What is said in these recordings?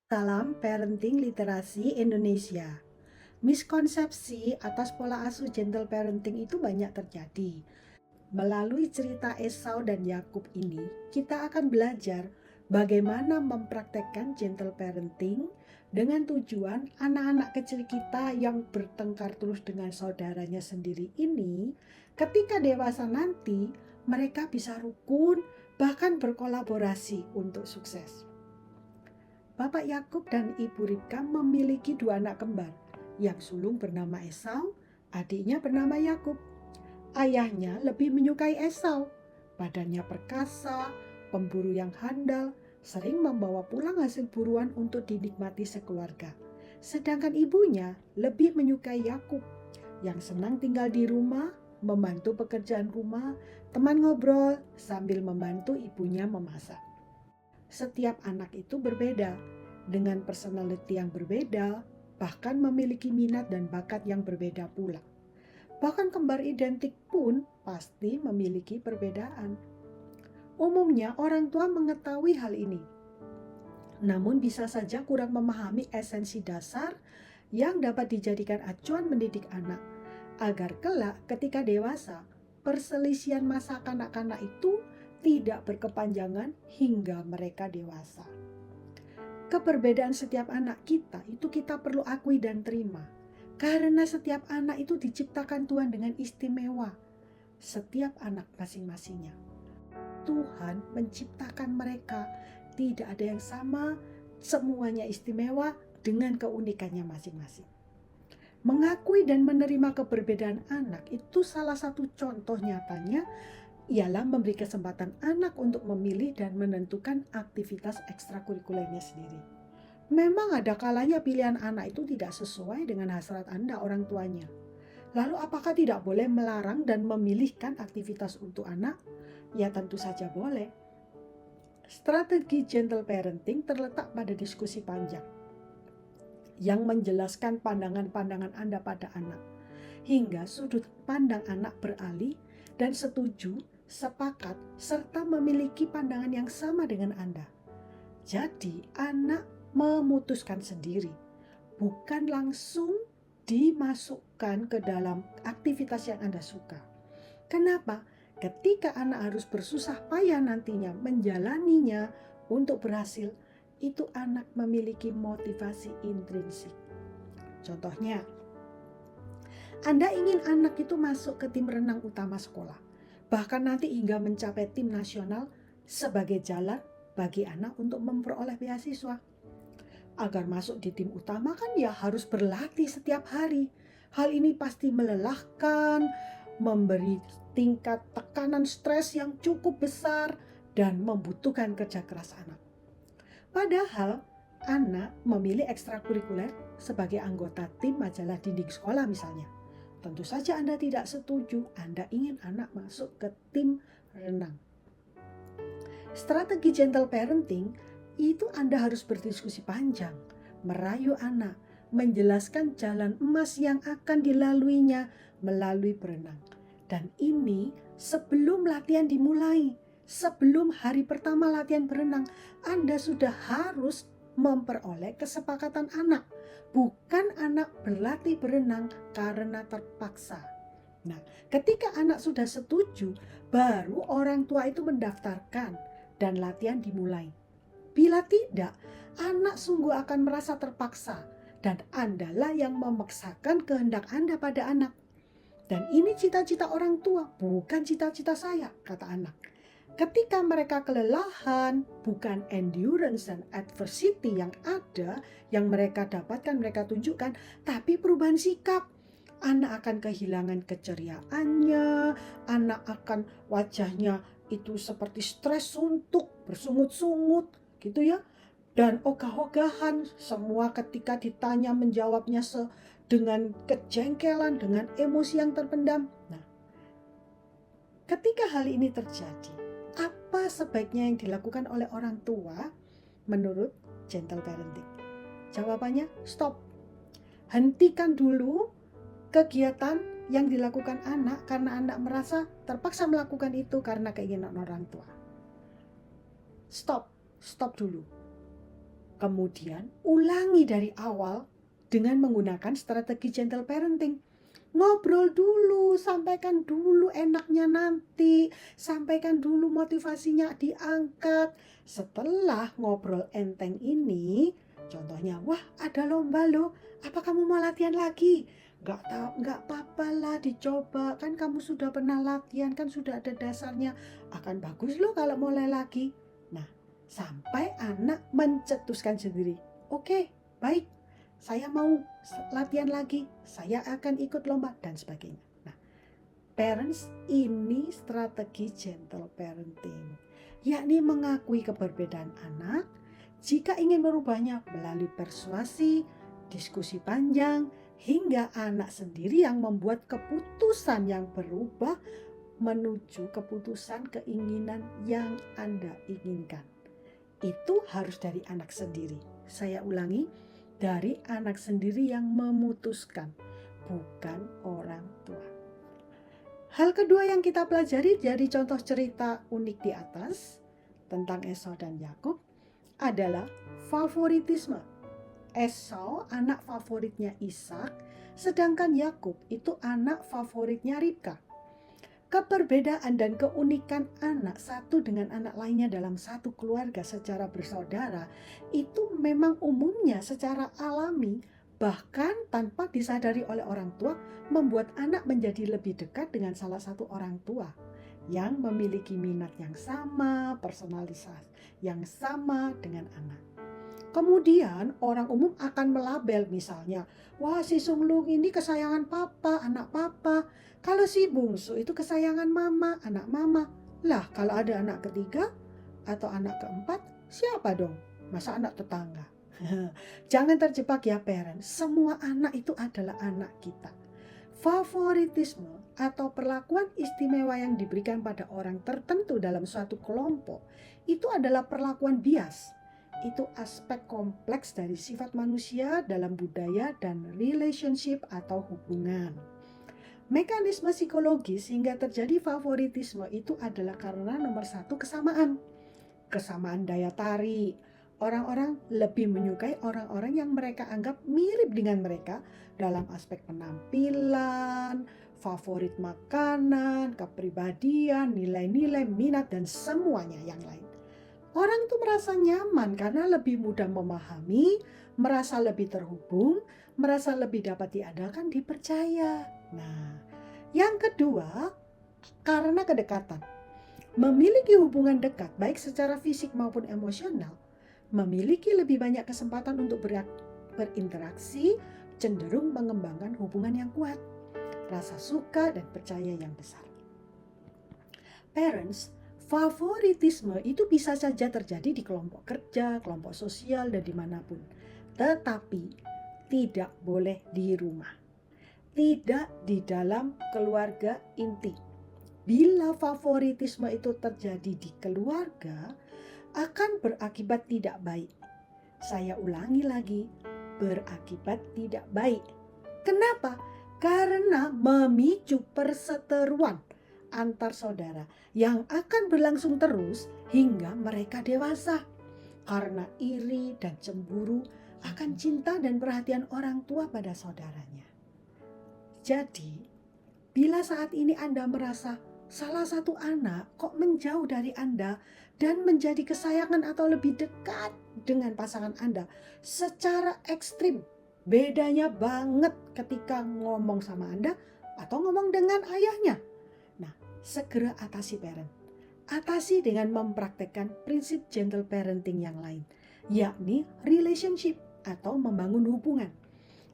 Salam Parenting Literasi Indonesia. Miskonsepsi atas pola asuh gentle parenting itu banyak terjadi. Melalui cerita Esau dan Yakub ini, kita akan belajar bagaimana mempraktekkan gentle parenting dengan tujuan anak-anak kecil kita yang bertengkar terus dengan saudaranya sendiri ini, ketika dewasa nanti, mereka bisa rukun, bahkan berkolaborasi untuk sukses. Bapak Yakub dan Ibu Ribka memiliki dua anak kembar. Yang sulung bernama Esau, adiknya bernama Yakub. Ayahnya lebih menyukai Esau. Badannya perkasa, pemburu yang handal, sering membawa pulang hasil buruan untuk dinikmati sekeluarga. Sedangkan ibunya lebih menyukai Yakub, yang senang tinggal di rumah, membantu pekerjaan rumah, teman ngobrol sambil membantu ibunya memasak. Setiap anak itu berbeda, dengan personality yang berbeda, bahkan memiliki minat dan bakat yang berbeda pula. Bahkan kembar identik pun pasti memiliki perbedaan. Umumnya orang tua mengetahui hal ini, namun bisa saja kurang memahami esensi dasar yang dapat dijadikan acuan mendidik anak, agar kelak ketika dewasa, perselisihan masa kanak-kanak itu tidak berkepanjangan hingga mereka dewasa. Keberbedaan setiap anak kita itu kita perlu akui dan terima. Karena setiap anak itu diciptakan Tuhan dengan istimewa. Setiap anak masing-masingnya. Tuhan menciptakan mereka. Tidak ada yang sama, semuanya istimewa dengan keunikannya masing-masing. Mengakui dan menerima keberbedaan anak itu salah satu contoh nyatanya ialah memberi kesempatan anak untuk memilih dan menentukan aktivitas ekstrakurikulernya sendiri. Memang ada kalanya pilihan anak itu tidak sesuai dengan hasrat Anda orang tuanya. Lalu apakah tidak boleh melarang dan memilihkan aktivitas untuk anak? Ya tentu saja boleh. Strategi gentle parenting terletak pada diskusi panjang yang menjelaskan pandangan-pandangan Anda pada anak, hingga sudut pandang anak beralih dan setuju, sepakat, serta memiliki pandangan yang sama dengan Anda. Jadi anak memutuskan sendiri, bukan langsung dimasukkan ke dalam aktivitas yang Anda suka. Kenapa? Ketika anak harus bersusah payah nantinya menjalaninya untuk berhasil, itu anak memiliki motivasi intrinsik. Contohnya, Anda ingin anak itu masuk ke tim renang utama sekolah, bahkan nanti hingga mencapai tim nasional sebagai jalan bagi anak untuk memperoleh beasiswa. Agar masuk di tim utama kan ya harus berlatih setiap hari. Hal ini pasti melelahkan, memberi tingkat tekanan stres yang cukup besar, dan membutuhkan kerja keras anak. Padahal anak memilih ekstrakurikuler sebagai anggota tim majalah dinding sekolah misalnya. Tentu saja Anda tidak setuju, Anda ingin anak masuk ke tim renang. Strategi gentle parenting itu Anda harus berdiskusi panjang, merayu anak, menjelaskan jalan emas yang akan dilaluinya melalui berenang. Dan ini sebelum latihan dimulai. Sebelum hari pertama latihan berenang, Anda sudah harus memperoleh kesepakatan anak. Bukan anak berlatih berenang karena terpaksa. Nah, ketika anak sudah setuju, baru orang tua itu mendaftarkan dan latihan dimulai. Bila tidak, anak sungguh akan merasa terpaksa dan Andalah yang memaksakan kehendak Anda pada anak. Dan ini cita-cita orang tua, bukan cita-cita saya, kata anak. Ketika mereka kelelahan, bukan endurance dan adversity yang ada, yang mereka dapatkan, mereka tunjukkan, tapi perubahan sikap. Anak akan kehilangan keceriaannya, anak akan wajahnya itu seperti stres suntuk, bersungut-sungut, gitu ya. Dan ogah-ogahan, semua ketika ditanya menjawabnya dengan kejengkelan, dengan emosi yang terpendam. Nah, ketika hal ini terjadi, apa sebaiknya yang dilakukan oleh orang tua menurut gentle parenting? Jawabannya stop. Hentikan dulu kegiatan yang dilakukan anak karena anak merasa terpaksa melakukan itu karena keinginan orang tua. Stop dulu. Kemudian ulangi dari awal dengan menggunakan strategi gentle parenting. Ngobrol dulu, sampaikan dulu enaknya nanti, sampaikan dulu motivasinya diangkat. Setelah ngobrol enteng ini, contohnya, wah ada lomba loh, apa kamu mau latihan lagi? Gak apa-apa lah dicoba, kan kamu sudah pernah latihan, kan sudah ada dasarnya, akan bagus loh kalau mulai lagi. Nah, sampai anak mencetuskan sendiri, oke, baik, saya mau latihan lagi, saya akan ikut lomba, dan sebagainya. Nah, parents, ini strategi gentle parenting, yakni mengakui keberbedaan anak. Jika ingin merubahnya melalui persuasi, diskusi panjang, hingga anak sendiri yang membuat keputusan yang berubah menuju keputusan keinginan yang Anda inginkan. Itu harus dari anak sendiri. Saya ulangi, dari anak sendiri yang memutuskan, bukan orang tua. Hal kedua yang kita pelajari dari contoh cerita unik di atas tentang Esau dan Yakub adalah favoritisme. Esau anak favoritnya Ishak, sedangkan Yakub itu anak favoritnya Ribka. Keperbedaan dan keunikan anak satu dengan anak lainnya dalam satu keluarga secara bersaudara itu memang umumnya secara alami, bahkan tanpa disadari oleh orang tua, membuat anak menjadi lebih dekat dengan salah satu orang tua yang memiliki minat yang sama, personalitas yang sama dengan anak. Kemudian orang umum akan melabel misalnya, wah si Sunglung ini kesayangan papa, anak papa. Kalau si bungsu itu kesayangan mama, anak mama. Lah kalau ada anak ketiga atau anak keempat, siapa dong? Masa anak tetangga? Jangan terjebak ya parents, semua anak itu adalah anak kita. Favoritisme atau perlakuan istimewa yang diberikan pada orang tertentu dalam suatu kelompok itu adalah perlakuan bias. Itu aspek kompleks dari sifat manusia dalam budaya dan relationship atau hubungan. Mekanisme psikologis hingga terjadi favoritisme itu adalah karena nomor satu kesamaan. Kesamaan daya tarik. Orang-orang lebih menyukai orang-orang yang mereka anggap mirip dengan mereka dalam aspek penampilan, favorit makanan, kepribadian, nilai-nilai, minat, dan semuanya yang lain. Orang itu merasa nyaman karena lebih mudah memahami, merasa lebih terhubung, merasa lebih dapat diandalkan, dipercaya. Nah, yang kedua, karena kedekatan. Memiliki hubungan dekat, baik secara fisik maupun emosional, memiliki lebih banyak kesempatan untuk berinteraksi, cenderung mengembangkan hubungan yang kuat, rasa suka dan percaya yang besar. Parents, favoritisme itu bisa saja terjadi di kelompok kerja, kelompok sosial, dan dimanapun. Tetapi tidak boleh di rumah. Tidak di dalam keluarga inti. Bila favoritisme itu terjadi di keluarga, akan berakibat tidak baik. Saya ulangi lagi, berakibat tidak baik. Kenapa? Karena memicu perseteruan antar saudara yang akan berlangsung terus hingga mereka dewasa. Karena iri dan cemburu akan cinta dan perhatian orang tua pada saudaranya. Jadi, bila saat ini Anda merasa salah satu anak kok menjauh dari Anda dan menjadi kesayangan atau lebih dekat dengan pasangan Anda secara ekstrim, bedanya banget ketika ngomong sama Anda atau ngomong dengan ayahnya. Segera atasi parent. Atasi dengan mempraktekkan prinsip gentle parenting yang lain, yakni relationship atau membangun hubungan.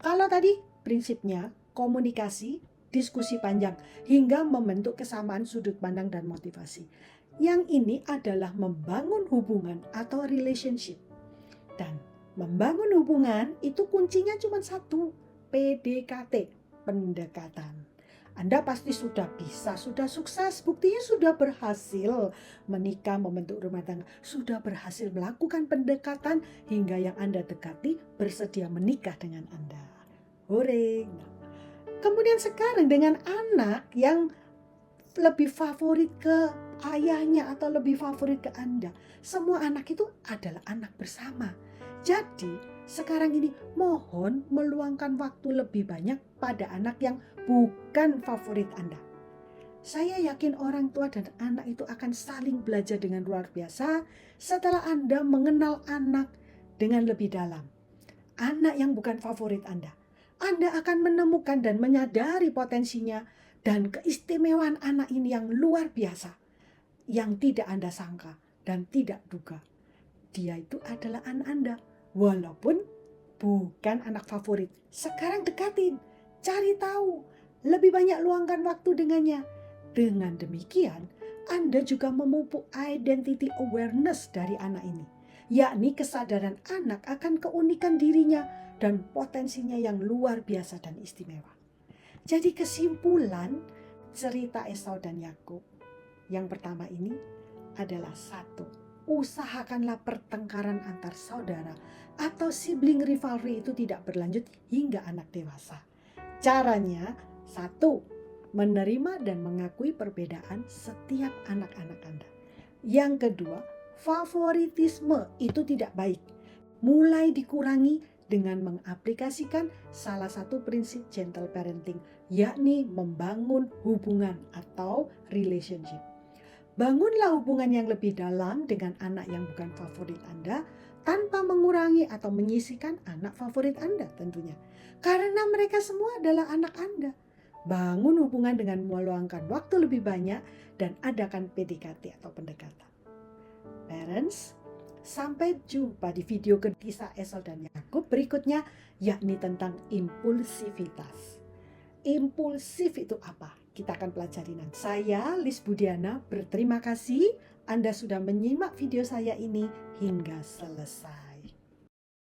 Kalau tadi prinsipnya komunikasi, diskusi panjang, hingga membentuk kesamaan sudut pandang dan motivasi. Yang ini adalah membangun hubungan atau relationship. Dan membangun hubungan itu kuncinya cuma satu, PDKT, pendekatan. Anda pasti sudah bisa, sudah sukses, buktinya sudah berhasil menikah, membentuk rumah tangga, sudah berhasil melakukan pendekatan hingga yang Anda dekati bersedia menikah dengan Anda. Hore! Kemudian sekarang dengan anak yang lebih favorit ke ayahnya atau lebih favorit ke Anda. Semua anak itu adalah anak bersama Jadi, sekarang ini mohon meluangkan waktu lebih banyak pada anak yang bukan favorit Anda. Saya yakin orang tua dan anak itu akan saling belajar dengan luar biasa setelah Anda mengenal anak dengan lebih dalam. Anak yang bukan favorit Anda akan menemukan dan menyadari potensinya dan keistimewaan anak ini yang luar biasa, yang tidak Anda sangka dan tidak duga. Dia itu adalah anak Anda, walaupun bukan anak favorit. Sekarang dekatin, cari tahu, lebih banyak luangkan waktu dengannya. Dengan demikian, Anda juga memupuk identity awareness dari anak ini, yakni kesadaran anak akan keunikan dirinya dan potensinya yang luar biasa dan istimewa. Jadi kesimpulan cerita Esau dan Yakub yang pertama ini adalah satu, usahakanlah pertengkaran antar saudara atau sibling rivalry itu tidak berlanjut hingga anak dewasa. Caranya, satu, menerima dan mengakui perbedaan setiap anak-anak Anda. Yang kedua, favoritisme itu tidak baik. Mulai dikurangi dengan mengaplikasikan salah satu prinsip gentle parenting, yakni membangun hubungan atau relationship. Bangunlah hubungan yang lebih dalam dengan anak yang bukan favorit Anda tanpa mengurangi atau menyisihkan anak favorit Anda tentunya. Karena mereka semua adalah anak Anda. Bangun hubungan dengan meluangkan waktu lebih banyak dan adakan PDKT atau pendekatan. Parents, sampai jumpa di video kisah Esau dan Yakub berikutnya, yakni tentang impulsivitas. Impulsif itu apa? Kita akan pelajari nanti. Saya, Lis Budiana, berterima kasih Anda sudah menyimak video saya ini hingga selesai.